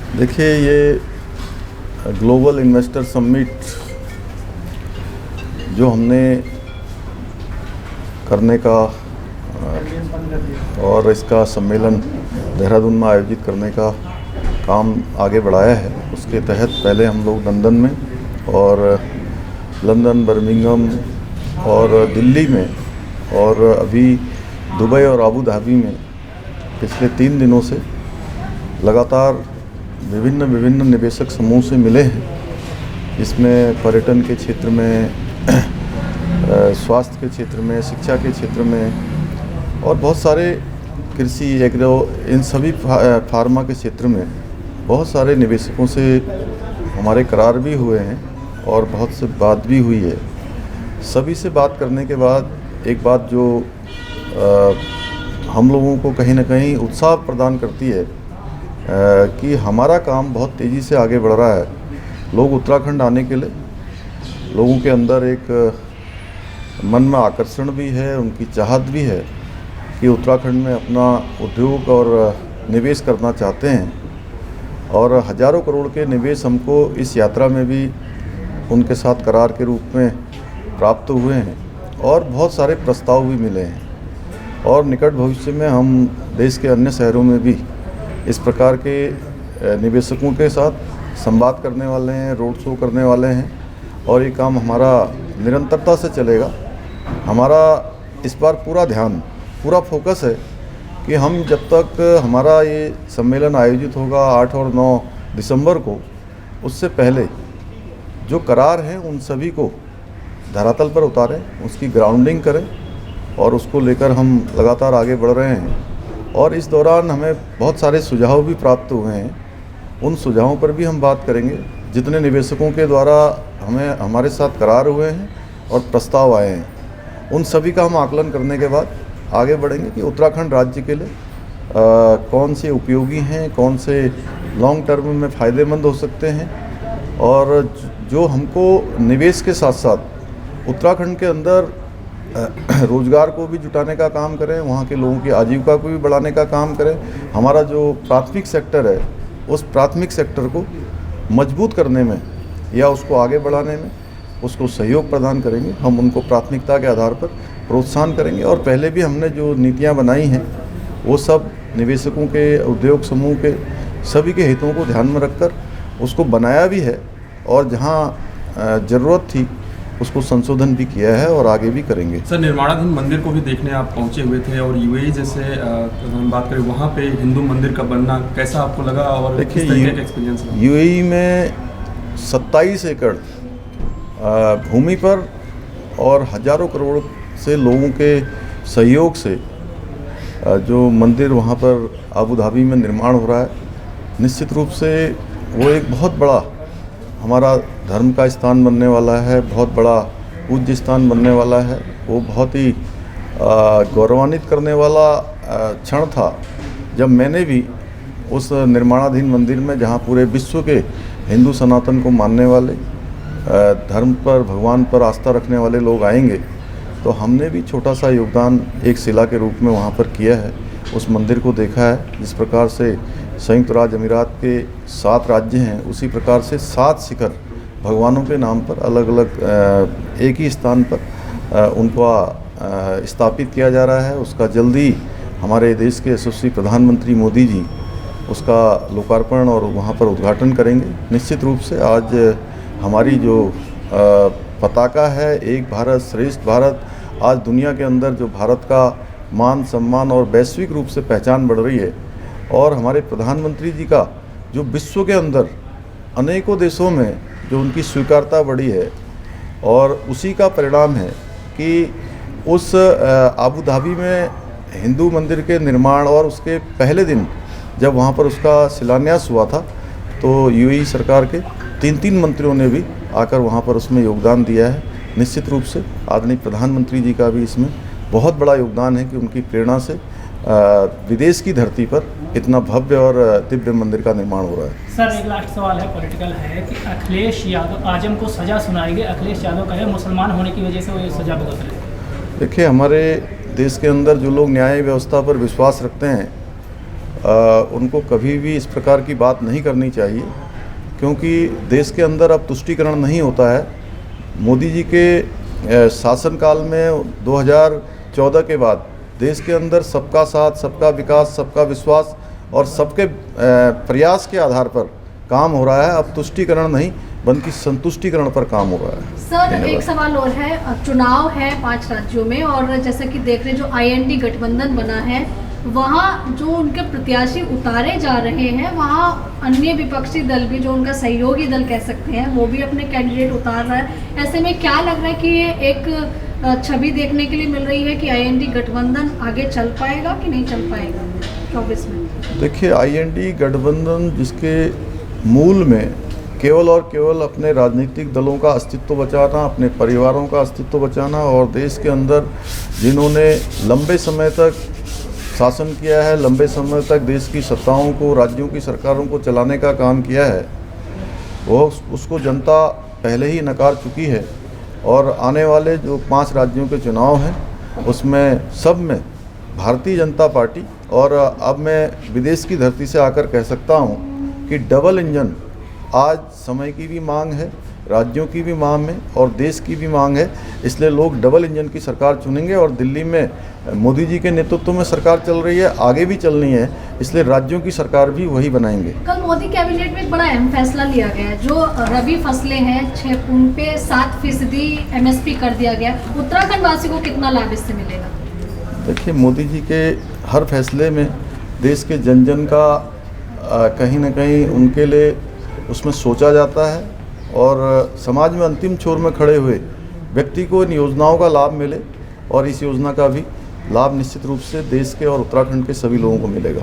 देखिए, ये global investor summit जो हमने करने का और इसका सम्मेलन देहरादून में आयोजित करने का काम आगे बढ़ाया है, उसके तहत पहले हम लोग लंदन में और लंदन, बर्मिंघम और दिल्ली में और अभी दुबई और आबू धाबी में पिछले 3 दिनों से लगातार विभिन्न निवेशक समूह से मिले हैं। इसमें पर्यटन के क्षेत्र में, स्वास्थ्य के क्षेत्र में, शिक्षा के क्षेत्र में और बहुत सारे कृषि, एग्रो, इन सभी फार्मा के क्षेत्र में बहुत सारे निवेशकों से हमारे करार भी हुए हैं और बहुत से बात भी हुई है। सभी से बात करने के बाद एक बात जो हम लोगों को कहीं ना कहीं उत्साह प्रदान करती है कि हमारा काम बहुत तेज़ी से आगे बढ़ रहा है। लोग उत्तराखंड आने के लिए, लोगों के अंदर एक मन में आकर्षण भी है, उनकी चाहत भी है कि उत्तराखंड में अपना उद्योग और निवेश करना चाहते हैं और हज़ारों करोड़ के निवेश हमको इस यात्रा में भी उनके साथ करार के रूप में प्राप्त हुए हैं और बहुत सारे प्रस्ताव भी मिले हैं और निकट भविष्य में हम देश के अन्य शहरों में भी इस प्रकार के निवेशकों के साथ संवाद करने वाले हैं, रोड शो करने वाले हैं और ये काम हमारा निरंतरता से चलेगा। हमारा इस बार पूरा ध्यान, पूरा फोकस है कि हम जब तक हमारा ये सम्मेलन आयोजित होगा 8 और 9 दिसंबर को, उससे पहले जो करार हैं उन सभी को धरातल पर उतारें, उसकी ग्राउंडिंग करें और उसको लेकर हम लगातार आगे बढ़ रहे हैं। और इस दौरान हमें बहुत सारे सुझाव भी प्राप्त हुए हैं, उन सुझावों पर भी हम बात करेंगे। जितने निवेशकों के द्वारा हमारे साथ करार हुए हैं और प्रस्ताव आए हैं, उन सभी का हम आकलन करने के बाद आगे बढ़ेंगे कि उत्तराखंड राज्य के लिए कौन से उपयोगी हैं, कौन से लॉन्ग टर्म में फ़ायदेमंद हो सकते हैं और जो हमको निवेश के साथ साथ उत्तराखंड के अंदर रोज़गार को भी जुटाने का काम करें, वहाँ के लोगों की आजीविका को भी बढ़ाने का काम करें। हमारा जो प्राथमिक सेक्टर है, उस प्राथमिक सेक्टर को मजबूत करने में या उसको आगे बढ़ाने में उसको सहयोग प्रदान करेंगे। हम उनको प्राथमिकता के आधार पर प्रोत्साहन करेंगे और पहले भी हमने जो नीतियाँ बनाई हैं वो सब निवेशकों के, उद्योग समूह के, सभी के हितों को ध्यान में रखकर उसको बनाया भी है और जहाँ ज़रूरत थी उसको संशोधन भी किया है और आगे भी करेंगे। सर, निर्माणाधीन मंदिर को भी देखने आप पहुंचे हुए थे और यूएई जैसे हम बात करें वहाँ पे हिंदू मंदिर का बनना कैसा आपको लगा और किस तरीके का एक्सपीरियंस रहा? यूएई में 27 एकड़ भूमि पर और हज़ारों करोड़ से लोगों के सहयोग से जो मंदिर वहाँ पर आबू धाबी में निर्माण हो रहा है, निश्चित रूप से वो एक बहुत बड़ा हमारा धर्म का स्थान बनने वाला है, बहुत बड़ा पूज्य स्थान बनने वाला है। वो बहुत ही गौरवान्वित करने वाला क्षण था जब मैंने भी उस निर्माणाधीन मंदिर में, जहाँ पूरे विश्व के हिंदू सनातन को मानने वाले, धर्म पर, भगवान पर आस्था रखने वाले लोग आएंगे, तो हमने भी छोटा सा योगदान एक शिला के रूप में वहाँ पर किया है। उस मंदिर को देखा है। जिस प्रकार से संयुक्त राज्य अमीरात के 7 राज्य हैं, उसी प्रकार से 7 शिखर भगवानों के नाम पर अलग अलग एक ही स्थान पर उनको स्थापित किया जा रहा है। उसका जल्दी हमारे देश के यशस्वी प्रधानमंत्री मोदी जी उसका लोकार्पण और वहाँ पर उद्घाटन करेंगे। निश्चित रूप से आज हमारी जो पताका है, एक भारत श्रेष्ठ भारत, आज दुनिया के अंदर जो भारत का मान सम्मान और वैश्विक रूप से पहचान बढ़ रही है और हमारे प्रधानमंत्री जी का जो विश्व के अंदर अनेकों देशों में जो उनकी स्वीकारता बढ़ी है और उसी का परिणाम है कि उस आबू धाबी में हिंदू मंदिर के निर्माण और उसके पहले दिन जब वहाँ पर उसका शिलान्यास हुआ था, तो यूएई सरकार के 3 मंत्रियों ने भी आकर वहाँ पर उसमें योगदान दिया है। निश्चित रूप से आदरणीय प्रधानमंत्री जी का भी इसमें बहुत बड़ा योगदान है कि उनकी प्रेरणा से विदेश की धरती पर इतना भव्य और दिव्य मंदिर का निर्माण हो रहा है। सर, एक लास्ट सवाल है, पॉलिटिकल है कि अखिलेश यादव, आजम को सज़ा सुनाई गई, अखिलेश यादव का है मुसलमान होने की वजह से वो ये सज़ा भुगत रहे हैं। देखिए, हमारे देश के अंदर जो लोग न्याय व्यवस्था पर विश्वास रखते हैं उनको कभी भी इस प्रकार की बात नहीं करनी चाहिए, क्योंकि देश के अंदर अब तुष्टीकरण नहीं होता है। मोदी जी के शासनकाल में 2014 के बाद देश के अंदर सबका साथ, सबका विकास, सबका विश्वास और सबके प्रयास के आधार पर काम हो रहा है। अब तुष्टीकरण नहीं बल्कि संतुष्टिकरण पर काम हो रहा है। सर, एक सवाल और है, चुनाव है 5 राज्यों में और जैसा कि देख रहे जो IND गठबंधन बना है, वहाँ जो उनके प्रत्याशी उतारे जा रहे हैं, वहाँ अन्य विपक्षी दल भी, जो उनका सहयोगी दल कह सकते हैं, वो भी अपने कैंडिडेट उतार रहा है। ऐसे में क्या लग रहा है कि ये एक छवि देखने के लिए मिल रही है कि IND गठबंधन आगे चल पाएगा कि नहीं चल पाएगा 24 में? देखिए, IND गठबंधन जिसके मूल में केवल और केवल अपने राजनीतिक दलों का अस्तित्व बचाना, अपने परिवारों का अस्तित्व बचाना और देश के अंदर जिन्होंने लंबे समय तक शासन किया है, लंबे समय तक देश की सत्ताओं को, राज्यों की सरकारों को चलाने का काम किया है, वो उसको जनता पहले ही नकार चुकी है। और आने वाले जो 5 राज्यों के चुनाव हैं उसमें सब में भारतीय जनता पार्टी, और अब मैं विदेश की धरती से आकर कह सकता हूँ कि डबल इंजन आज समय की भी मांग है, राज्यों की भी मांग है और देश की भी मांग है। इसलिए लोग डबल इंजन की सरकार चुनेंगे और दिल्ली में मोदी जी के नेतृत्व में सरकार चल रही है, आगे भी चलनी है, इसलिए राज्यों की सरकार भी वही बनाएंगे। कल मोदी कैबिनेट में एक बड़ा अहम फैसला लिया गया है, जो रबी फसलें हैं उन पे 7% MSP कर दिया गया। उत्तराखंड वासी को कितना लाभ इससे मिलेगा? देखिए, मोदी जी के हर फैसले में देश के जन जन का कहीं ना कहीं उनके लिए उसमें सोचा जाता है और समाज में अंतिम छोर में खड़े हुए व्यक्ति को इन योजनाओं का लाभ मिले, और इस योजना का भी लाभ निश्चित रूप से देश के और उत्तराखंड के सभी लोगों को मिलेगा।